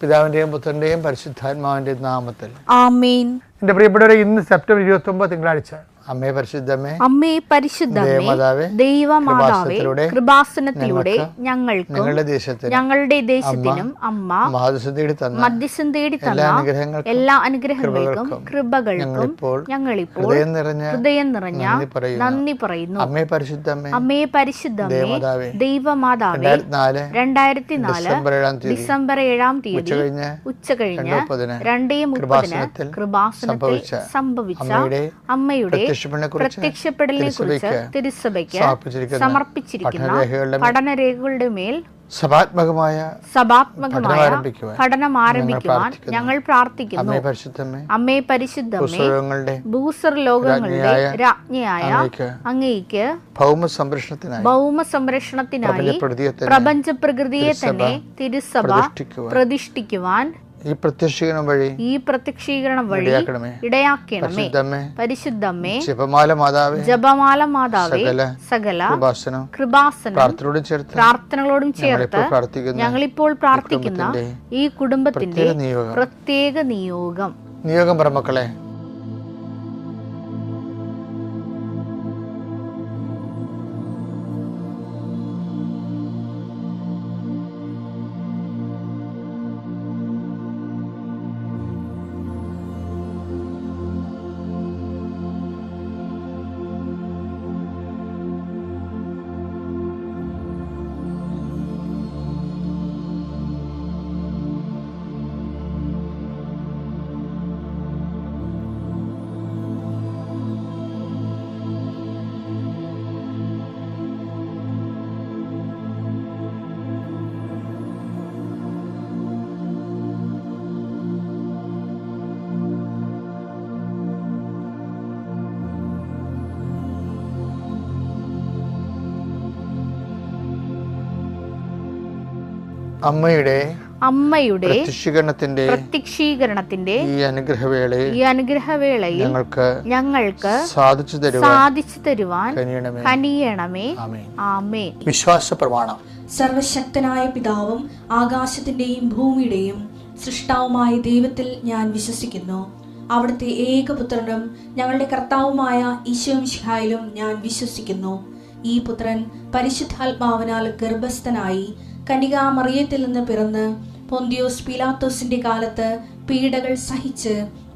പിതാവിൻ്റെയും പുത്രൻ്റെയും പരിശുദ്ധാത്മാവിൻ്റെയും നാമത്തിൽ ആമേൻ. എൻ്റെ പ്രിയപ്പെട്ടവരെ, ഇന്ന് സെപ്റ്റംബർ 29 തിങ്കളാഴ്ച. അമ്മേ പരിശുദ്ധമേ, അമ്മേ പരിശുദ്ധമേ, ദൈവമാതാവേ, കൃപാസനത്തിലൂടെ ഞങ്ങൾക്കും ഞങ്ങളുടെ ദേശത്തിനും അമ്മ മധ്യസ്ഥം തേടി തന്ന എല്ലാ അനുഗ്രഹങ്ങൾക്കും കൃപകൾക്കും ഞങ്ങളിപ്പോൾ ഹൃദയം നിറഞ്ഞ നന്ദി പറയുന്നു. അമ്മേ പരിശുദ്ധമേ, അമ്മേ പരിശുദ്ധമേ, ദൈവമാതാവേ, 2004 ഡിസംബർ 7-ാം തീയതി ഉച്ചകഴിഞ്ഞ് 2:30 കൃപാസനത്തിൽ സംഭവിച്ച അമ്മയുടെ പ്രത്യക്ഷപ്പെടലിനെ കുറിച്ച് തിരുസഭയ്ക്ക് സമർപ്പിച്ചിരിക്കുന്ന പഠനരേഖകളുടെ മേൽ സഭാത്മകമായ പഠനം ആരംഭിക്കുവാൻ ഞങ്ങൾ പ്രാർത്ഥിക്കുന്നു. അമ്മേ പരിശുദ്ധമേ, ഭൂസ്വർലോകങ്ങളുടെ രാജ്ഞിയായ അങ്ങേയ്ക്ക് ഭൗമ സംരക്ഷണത്തിനായി പ്രപഞ്ച പ്രകൃതിയെ തന്നെ തിരുസഭ പ്രതിഷ്ഠിക്കുവാൻ ഈ പ്രത്യക്ഷീകരണം വഴി ഇടയാക്കണമേ. പരിശുദ്ധമേ, ജപമാല മാതാവേ, സകല കൃപാസനം പ്രാർത്ഥനകളോടും ചേർത്ത് ഞങ്ങളിപ്പോൾ പ്രാർത്ഥിക്കുന്ന ഈ കുടുംബത്തിന്റെ പ്രത്യേക നിയോഗം പറമക്കളെ. അമ്മയുടെ പ്രത്യക്ഷീകരണത്തിന്റെ ഈ അനുഗ്രഹവേളയിൽ ഞങ്ങൾക്ക് സാധിച്ചു തരുവാൻ കനിയണമേ. ആമേൻ. വിശ്വാസ പ്രമാണം. സർവശക്തനായ പിതാവും ആകാശത്തിന്റെയും ഭൂമിയുടെയും സൃഷ്ടാവുമായ ദൈവത്തിൽ ഞാൻ വിശ്വസിക്കുന്നു. അവിടുത്തെ ഏകപുത്രനും ഞങ്ങളുടെ കർത്താവുമായ ഈശോമിശിഹായിലും ഞാൻ വിശ്വസിക്കുന്നു. ഈ പുത്രൻ പരിശുദ്ധാത്മാവിനാൽ ഗർഭസ്ഥനായി കന്യകാമറിയത്തിൽ നിന്ന് പിറന്ന് പൊന്തിയോസ് പീലാത്തോസിന്റെ കാലത്ത് പീഡകൾ സഹിച്ച്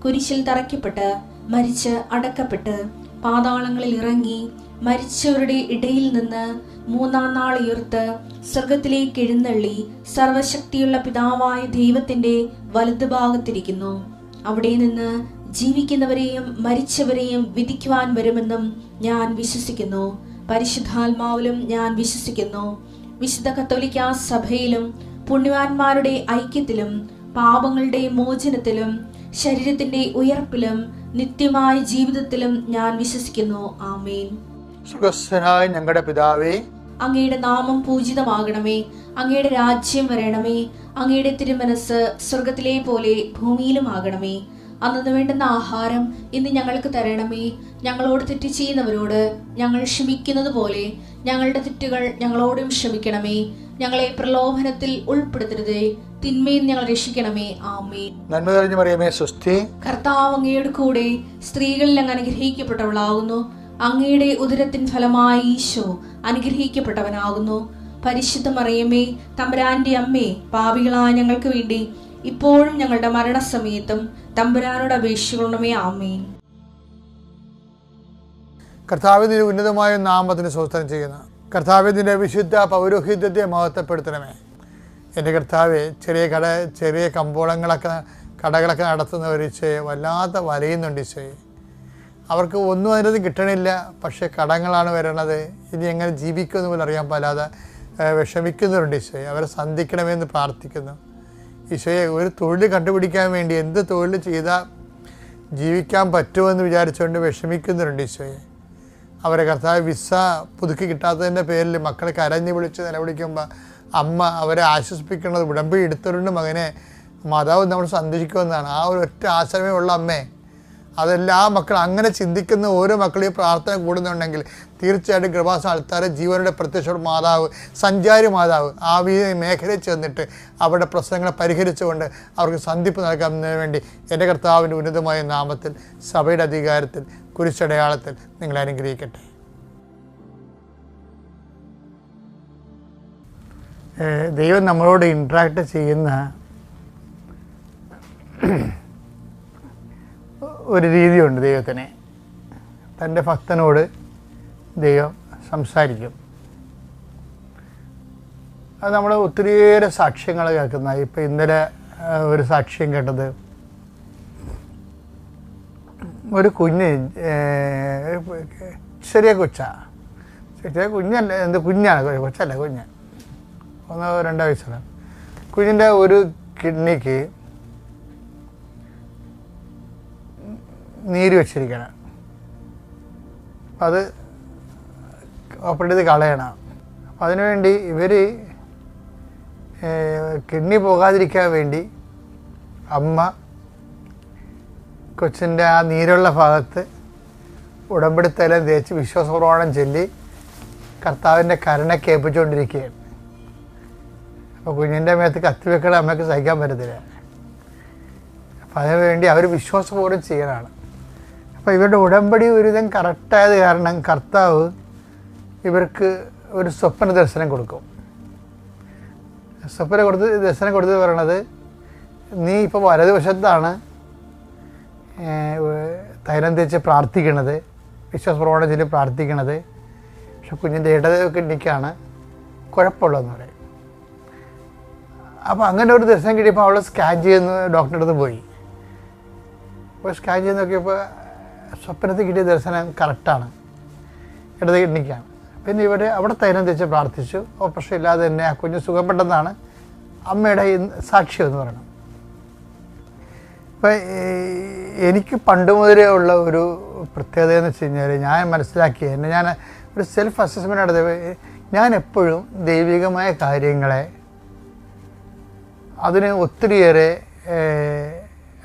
കുരിശിൽ തറയ്ക്കപ്പെട്ട് മരിച്ച് അടക്കപ്പെട്ട് പാതാളങ്ങളിൽ ഇറങ്ങി മരിച്ചവരുടെ ഇടയിൽ നിന്ന് 3-ാം നാൾ ഉയർത്ത് സ്വർഗത്തിലേക്ക് എഴുന്നള്ളി സർവശക്തിയുള്ള പിതാവായ ദൈവത്തിന്റെ വലതുഭാഗത്തിരിക്കുന്നു. അവിടെ നിന്ന് ജീവിക്കുന്നവരെയും മരിച്ചവരെയും വിധിക്കുവാൻ വരുമെന്നും ഞാൻ വിശ്വസിക്കുന്നു. പരിശുദ്ധാത്മാവിലും ഞാൻ വിശ്വസിക്കുന്നു. വിശുദ്ധ കത്തോലിക്കാ സഭയിലും പുണ്യവാന്മാരുടെ ഐക്യത്തിലും പാപങ്ങളുടെ മോചനത്തിലും ശരീരത്തിന്റെ ഉയർപ്പിലും നിത്യമായ ജീവിതത്തിലും ഞാൻ വിശ്വസിക്കുന്നു. ആമേൻ. സുഖസ്ഥനായ ഞങ്ങളുടെ പിതാവേ, അങ്ങയുടെ നാമം പൂജിതമാകണമേ. അങ്ങയുടെ രാജ്യം വരണമേ. അങ്ങയുടെ തിരുമനസ് സ്വർഗത്തിലെ പോലെ ഭൂമിയിലും ആകണമേ. അന്നു വേണ്ടുന്ന ആഹാരം ഇന്ന് ഞങ്ങൾക്ക് തരണമേ. ഞങ്ങളോട് തെറ്റ് ചെയ്യുന്നവരോട് ഞങ്ങൾ ക്ഷമിക്കുന്നത് പോലെ ഞങ്ങളുടെ തെറ്റുകൾ ഞങ്ങളോടും ക്ഷമിക്കണമേ. ഞങ്ങളെ പ്രലോഭനത്തിൽ ഉൾപ്പെടുത്തരുതേ, തിന്മയിൽ ഞങ്ങൾ രക്ഷിക്കണമേ. ആമേൻ. നന്മ നിറഞ്ഞ മറിയമേ, സ്വസ്തി. കർത്താവ് അങ്ങയുടെ കൂടെ സ്ത്രീകളിൽ അങ്ങ് അനുഗ്രഹിക്കപ്പെട്ടവളാകുന്നു. അങ്ങയുടെ ഉദരത്തിൻ ഫലമായി ഈശോ അനുഗ്രഹിക്കപ്പെട്ടവനാകുന്നു. പരിശുദ്ധ മറിയമേ, തമ്പുരാന്റെ അമ്മേ, പാപികളായ ഞങ്ങൾക്ക് വേണ്ടി ഇപ്പോഴും ഞങ്ങളുടെ മരണസമയത്തും തമ്പുരാനോട് അപേക്ഷിക്കണമേ. ആമേൻ. കർത്താവിന്റെ ഉന്നതമായ നാമത്തിന് സ്തോത്രം ചെയ്യുന്നു. കർത്താവിന്റെ വിശുദ്ധ പൗരോഹിത്യത്തെ മഹത്വപ്പെടുത്തണമേ. എൻ്റെ കർത്താവെ, ചെറിയ കടകളൊക്കെ നടത്തുന്നവർ വല്ലാത്ത വലയുന്നുണ്ട് ഈശോയെ. അവർക്ക് ഒന്നും അതിനകത്ത് കിട്ടണില്ല, പക്ഷേ കടങ്ങളാണ് വരണത്. ഇനി എങ്ങനെ ജീവിക്കുമെന്ന് പോലും അറിയാൻ പാലാതെ വിഷമിക്കുന്നവരുണ്ട് ഈശോയെ. അവരെ സന്ധിക്കണമെന്ന് പ്രാർത്ഥിക്കുന്നു. ഈശോയെ, ഒരു തൊഴിൽ കണ്ടുപിടിക്കാൻ വേണ്ടി എന്ത് തൊഴിൽ ചെയ്താൽ ജീവിക്കാൻ പറ്റുമെന്ന് വിചാരിച്ചുകൊണ്ട് വിഷമിക്കുന്നവരുണ്ട് ഈശോയെ. അവരെ കർത്താവ് വിസ പുതുക്കി കിട്ടാത്തതിൻ്റെ പേരിൽ മക്കളെ കരഞ്ഞ് വിളിച്ച് നിലവിളിക്കുമ്പോൾ അമ്മ അവരെ ആശ്വസിപ്പിക്കുന്നത് ഉടമ്പടി എടുത്തവരുണ്ട് മകനെ മാതാവ് നമ്മൾ സന്ദർശിക്കുമെന്നാണ്. ആ ഒരു ഒറ്റ ആശ്രമേ ഉള്ള അമ്മേ. അതെല്ലാ മക്കളും അങ്ങനെ ചിന്തിക്കുന്ന ഓരോ മക്കളും ഈ പ്രാർത്ഥന കൂടുന്നുണ്ടെങ്കിൽ തീർച്ചയായിട്ടും കൃപാസന ആൾക്കാരെ ജീവനുടെ പ്രത്യക്ഷ മാതാവ്, സഞ്ചാരി മാതാവ് ആ മേഖലയിൽ ചെന്നിട്ട് അവരുടെ പ്രശ്നങ്ങളെ പരിഹരിച്ചുകൊണ്ട് അവർക്ക് സന്ധിപ്പ് നൽകുന്നതിന് വേണ്ടി എൻ്റെ കർത്താവിൻ്റെ ഉന്നതമായ നാമത്തിൽ സഭയുടെ അധികാരത്തിൽ കുരിശടയാളത്തിൽ നിങ്ങളെ അനുഗ്രഹിക്കട്ടെ. ദൈവം നമ്മളോട് ഇൻട്രാക്ട് ചെയ്യുന്ന ഒരു രീതിയുണ്ട്. ദൈവത്തിന് തൻ്റെ ഭക്തനോട് ദൈവം സംസാരിക്കും. അത് നമ്മൾ ഒത്തിരിയേറെ സാക്ഷ്യങ്ങൾ കേൾക്കുന്ന. ഇപ്പം ഇന്നലെ ഒരു സാക്ഷ്യം കേട്ടത്, ഒരു കുഞ്ഞ്, ചെറിയ കുഞ്ഞല്ല, കുഞ്ഞാണ്, കൊച്ചല്ല, കുഞ്ഞ് 1-2 വയസ്സുള്ള കുഞ്ഞിൻ്റെ ഒരു കിഡ്നിക്ക് നീര് വെച്ചിരിക്കണം. അപ്പം അത് ഓപ്പറേറ്റ് ചെയ്ത് കളയണം. അപ്പം അതിനുവേണ്ടി ഇവർ കിഡ്നി പോകാതിരിക്കാൻ വേണ്ടി അമ്മ കൊച്ചിൻ്റെ ആ നീരുള്ള ഭാഗത്ത് ഉടമ്പടിത്തലം തേച്ച് വിശ്വാസപ്രമാണം ചൊല്ലി കർത്താവിൻ്റെ കരുണയ്ക്ക് ഏൽപ്പിച്ചുകൊണ്ടിരിക്കുകയാണ്. അപ്പോൾ കുഞ്ഞിൻ്റെ മേത്ത് കത്തിവെക്കണ അമ്മയ്ക്ക് സഹിക്കാൻ പറ്റത്തില്ല. അപ്പം അതിനുവേണ്ടി അവർ വിശ്വാസപൂർവ്വം ചെയ്യലാണ്. അപ്പോൾ ഇവരുടെ ഉടമ്പടി ഒരുവിധം കറക്റ്റായത് കാരണം കർത്താവ് ഇവർക്ക് ഒരു സ്വപ്ന ദർശനം കൊടുക്കും. ദർശനം കൊടുത്ത് പറയണത്, നീ ഇപ്പോൾ വലതുവശത്താണ് തൈലം തേച്ച് പ്രാർത്ഥിക്കണത്, വിശ്വാസപ്രമാണം ചൊല്ലി പ്രാർത്ഥിക്കണത്, പക്ഷെ കുഞ്ഞിൻ്റെ ഇടത് കിഡ്നിക്കാണ് കുഴപ്പമുള്ളതെന്ന് പറയും. അപ്പോൾ അങ്ങനെ ഒരു ദർശനം കിട്ടിയപ്പോൾ അവൾ സ്കാൻ ചെയ്യുന്ന ഡോക്ടറുടെ അടുത്ത് പോയി. അപ്പോൾ സ്കാൻ ചെയ്ത് നോക്കിയപ്പോൾ സ്വപ്നത്തിൽ കിട്ടിയ ദർശനം കറക്റ്റാണ്, ഇടത് കിഡ്നിക്കാണ്. പിന്നെ ഇവർ അവിടെ തൈലം തേച്ച് പ്രാർത്ഥിച്ചു. ഓപ്പറേഷൻ ഇല്ലാതെ തന്നെ ആ കുഞ്ഞ് സുഖപ്പെട്ടെന്നാണ് അമ്മയുടെ സാക്ഷ്യം എന്ന് പറയുന്നത്. അപ്പോൾ എനിക്ക് പണ്ട് മുതലേ ഉള്ള ഒരു പ്രത്യേകത എന്ന് വെച്ച് കഴിഞ്ഞാൽ, ഞാൻ മനസ്സിലാക്കിയ എന്നെ ഞാൻ ഒരു സെൽഫ് അസസ്മെൻ്റ് നടത്തിയപ്പോൾ ഞാൻ എപ്പോഴും ദൈവികമായ കാര്യങ്ങളെ അതിന് ഒത്തിരിയേറെ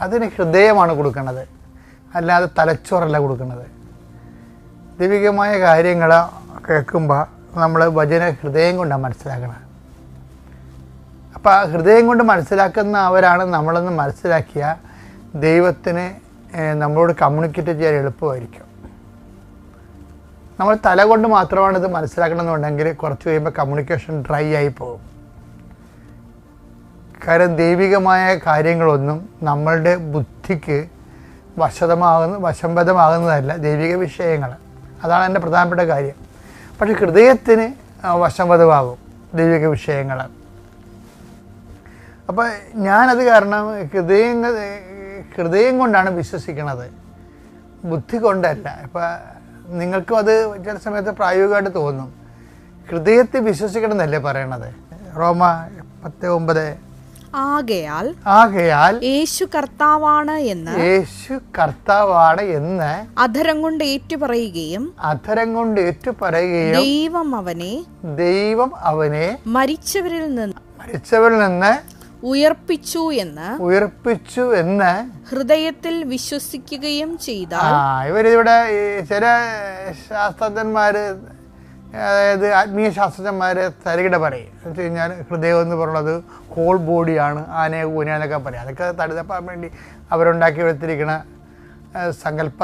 അതിന് ഹൃദയമാണ് കൊടുക്കുന്നത്, അല്ലാതെ തലച്ചോറല്ല കൊടുക്കുന്നത്. ദൈവികമായ കാര്യങ്ങൾ കേൾക്കുമ്പോൾ നമ്മൾ വചന ഹൃദയം കൊണ്ടാണ് മനസ്സിലാക്കണം. അപ്പോൾ ആ ഹൃദയം കൊണ്ട് മനസ്സിലാക്കുന്നവരാണ് നമ്മളെന്ന് മനസ്സിലാക്കിയ ദൈവത്തിന് നമ്മളോട് കമ്മ്യൂണിക്കേറ്റ് ചെയ്യാൻ എളുപ്പമായിരിക്കും. നമ്മൾ തല കൊണ്ട് മാത്രമാണ് ഇത് മനസ്സിലാക്കണമെന്നുണ്ടെങ്കിൽ കുറച്ച് കഴിയുമ്പോൾ കമ്മ്യൂണിക്കേഷൻ ഡ്രൈ ആയി പോകും. കാരണം ദൈവികമായ കാര്യങ്ങളൊന്നും നമ്മളുടെ ബുദ്ധിക്ക് വശംവദമാകുന്നതല്ല, ദൈവിക വിഷയങ്ങൾ. അതാണ് എൻ്റെ പ്രധാനപ്പെട്ട കാര്യം. പക്ഷെ ഹൃദയത്തിന് വശംവദമാകും ദൈവിക വിഷയങ്ങൾ. അപ്പോൾ ഞാനത് കാരണം ഹൃദയം കൊണ്ടാണ് വിശ്വസിക്കുന്നത്, ബുദ്ധി കൊണ്ടല്ല. ഇപ്പോൾ നിങ്ങൾക്കും അത് ചില സമയത്ത് പ്രായോഗികമായിട്ട് തോന്നും. ഹൃദയത്തിൽ വിശ്വസിക്കണം എന്നല്ലേ പറയണത്. റോമ 10:9. ആകയാൽ യേശു കർത്താവാണ് എന്ന് അധരം കൊണ്ട് ഏറ്റുപറയുകയും ദൈവം അവനെ മരിച്ചവരിൽ നിന്ന് ഉയർപ്പിച്ചു എന്ന് ഹൃദയത്തിൽ വിശ്വസിക്കുകയും ചെയ്താൽ. ഇവരിവിടെ ചില ശാസ്ത്രജ്ഞന്മാര്, അതായത് ആത്മീയ ശാസ്ത്രജ്ഞന്മാരെ തരികിട പറയും. എന്ന് വെച്ച് കഴിഞ്ഞാൽ ഹൃദയം എന്ന് പറയുന്നത് ഹോൾ ബോഡിയാണ്, ആനയെ കൂന എന്നൊക്കെ പറയും. അതൊക്കെ തടുതപ്പാൻ വേണ്ടി അവരുണ്ടാക്കി എടുത്തിരിക്കുന്ന സങ്കല്പ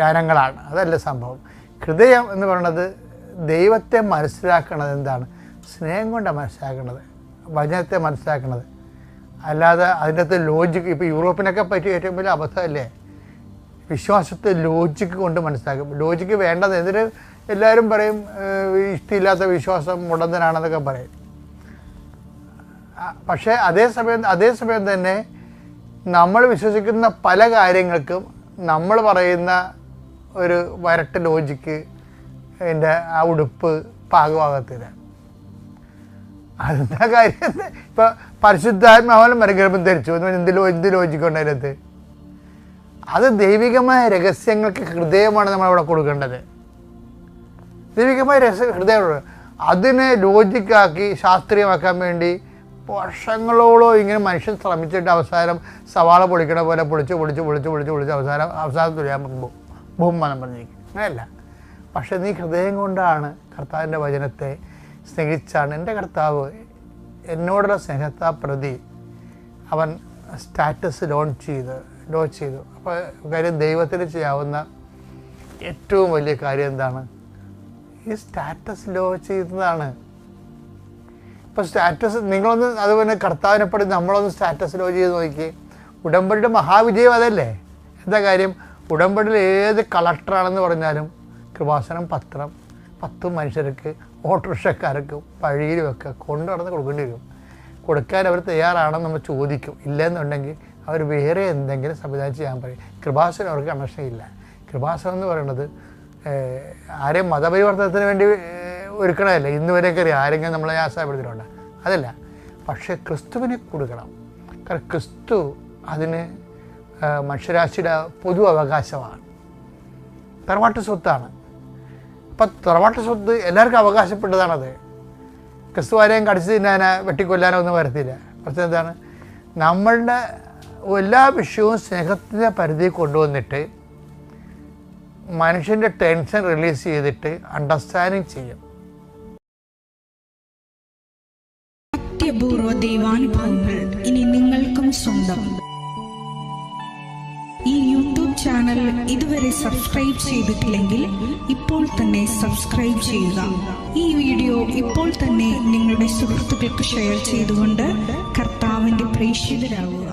യാനങ്ങളാണ്. അതല്ല സംഭവം. ഹൃദയം എന്ന് പറയുന്നത് ദൈവത്തെ മനസ്സിലാക്കുന്നത് എന്താണ്? സ്നേഹം കൊണ്ടാണ് മനസ്സിലാക്കുന്നത്, വചനത്തെ മനസ്സിലാക്കുന്നത്. അല്ലാതെ അതിൻ്റെ അകത്ത് ലോജിക്ക്. ഇപ്പോൾ യൂറോപ്പിനൊക്കെ പറ്റിയ ഏറ്റവും വലിയ അബദ്ധമല്ലേ, വിശ്വാസത്തെ ലോജിക്ക് കൊണ്ട് മനസ്സിലാക്കും. ലോജിക്ക് വേണ്ടത് എന്തിന് എല്ലാവരും പറയും, ഇഷ്ടമില്ലാത്ത വിശ്വാസം മുടന്തനാണെന്നൊക്കെ പറയും. പക്ഷേ അതേസമയം തന്നെ നമ്മൾ വിശ്വസിക്കുന്ന പല കാര്യങ്ങൾക്കും നമ്മൾ പറയുന്ന ഒരു വരട്ട് ലോജിക്ക്, അതിൻ്റെ ആ ഉടുപ്പ് പാകമാകത്തില്ല. അതെന്താ കാര്യം? ഇപ്പം പരിശുദ്ധാത്മാവൻ മരഗർഭം ധരിച്ചു എന്ത് ലോജിക്കുണ്ടതിനകത്ത്? അത് ദൈവികമായ രഹസ്യങ്ങൾക്ക് ഹൃദയമാണ് നമ്മളവിടെ കൊടുക്കേണ്ടത്. ദൈവികമായ ഹൃദയം. അതിനെ ലോജിക്കാക്കി ശാസ്ത്രീയമാക്കാൻ വേണ്ടി വർഷങ്ങളോളം ഇങ്ങനെ മനുഷ്യൻ ശ്രമിച്ചിട്ട് അവസാനം സവാള പൊളിക്കണ പോലെ പൊളിച്ച് അവസാനം തുലിയാൻ ബഹുമാനം പറഞ്ഞിരിക്കും. അങ്ങനെയല്ല, പക്ഷെ നീ ഹൃദയം കൊണ്ടാണ് കർത്താവിൻ്റെ വചനത്തെ സ്നേഹിച്ചാണ്. എൻ്റെ കർത്താവ് എന്നോടുള്ള സ്നേഹത്താ പ്രതി അവൻ സ്റ്റാറ്റസ് ലോഞ്ച് ചെയ്തു. അപ്പോൾ കാര്യം ദൈവത്തിന് ചെയ്യാവുന്ന ഏറ്റവും വലിയ കാര്യം എന്താണ്? ഈ സ്റ്റാറ്റസ് ലോ ചെയ്യുന്നതാണ്. ഇപ്പോൾ സ്റ്റാറ്റസ് നിങ്ങളൊന്ന് അതുപോലെ കർത്താവിനെപ്പടി നമ്മളൊന്ന് സ്റ്റാറ്റസ് ലോ ചെയ്ത് നോക്കി. ഉടമ്പടിയുടെ മഹാവിജയം അതല്ലേ? എന്താ കാര്യം? ഉടമ്പടിയിൽ ഏത് കളക്ടറാണെന്ന് പറഞ്ഞാലും കൃപാസനം പത്രം 10 മനുഷ്യർക്ക് ഓട്ടോറിക്ഷക്കാർക്ക് വഴിയിലുമൊക്കെ കൊണ്ടു നടന്ന് കൊടുക്കേണ്ടി വരും. കൊടുക്കാൻ അവർ തയ്യാറാണെന്ന് നമ്മൾ ചോദിക്കും. ഇല്ലെന്നുണ്ടെങ്കിൽ അവർ വേറെ എന്തെങ്കിലും സംവിധാനം ചെയ്യാൻ പറയും. കൃപാസനം അവർക്ക് കണക്ഷൻ ഇല്ല. കൃപാസനം എന്ന് പറയുന്നത് ആരെയും മതപരിവർത്തനത്തിന് വേണ്ടി ഒരുക്കണമല്ല. ഇന്ന് വരെയൊക്കെ അറിയാം ആരെങ്കിലും നമ്മളെ ആശാപ്പെടുത്തിയിട്ടുണ്ട്, അതല്ല. പക്ഷേ ക്രിസ്തുവിനെ കൊടുക്കണം. കാരണം ക്രിസ്തു അതിന് മനുഷ്യരാശിയുടെ പൊതു അവകാശമാണ്, തറവാട്ട് സ്വത്താണ്. അപ്പം തറവാട്ട് സ്വത്ത് എല്ലാവർക്കും അവകാശപ്പെട്ടതാണത്. ക്രിസ്തു ആരെയും കടിച്ചു തിന്നാനോ വെട്ടിക്കൊല്ലാനോ ഒന്നും വരത്തില്ല. പ്രശ്നം എന്താണ്? നമ്മളുടെ എല്ലാ വിഷയവും സ്നേഹത്തിൻ്റെ പരിധി കൊണ്ടുവന്നിട്ട് മനുഷ്യൻ്റെ ടെൻഷൻ റിലീസ് ചെയ്തിട്ട് അണ്ടർസ്റ്റാൻഡിങ് ചെയ്യും. അത്യപൂർവ ദൈവാനുഭവങ്ങൾ ഇനി നിങ്ങൾക്കും സ്വന്തം. ഈ യൂട്യൂബ് ചാനൽ ഇതുവരെ സബ്സ്ക്രൈബ് ചെയ്തിട്ടില്ലെങ്കിൽ ഇപ്പോൾ തന്നെ സബ്സ്ക്രൈബ് ചെയ്യുക. ഈ വീഡിയോ ഇപ്പോൾ തന്നെ നിങ്ങളുടെ സുഹൃത്തുക്കൾക്ക് ഷെയർ ചെയ്തുകൊണ്ട് കർത്താവിൻ്റെ പ്രേക്ഷിതരാകുക.